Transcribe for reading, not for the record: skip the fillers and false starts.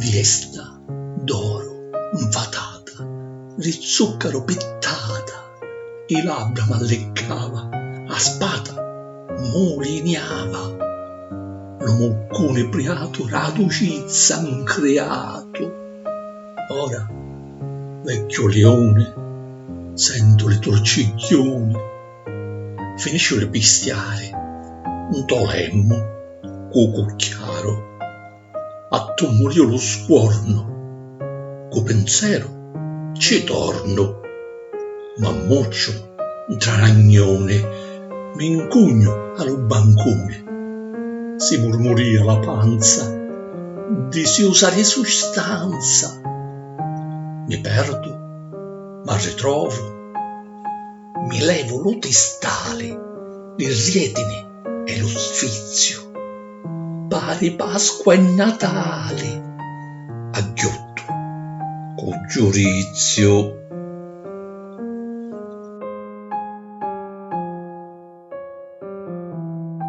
viesta d'oro infatata, di zucchero pittata, i labbra m'alleccava, a spada molineava, lo moccone priato raducizza increato. Ora, vecchio leone, sento le torciglioni, finisce il bestiale, un tolemmo, cuco chiaro, attommolio lo sguorno, co pensiero ci torno, ma muccio, tranagnone, m'incugno allo bancone, si murmuria la panza, di si usare sostanza, mi perdo, ma ritrovo, mi levo lo testale, il riedine e lo sfizio, pari Pasqua e Natale, a ghiotto, con giudizio.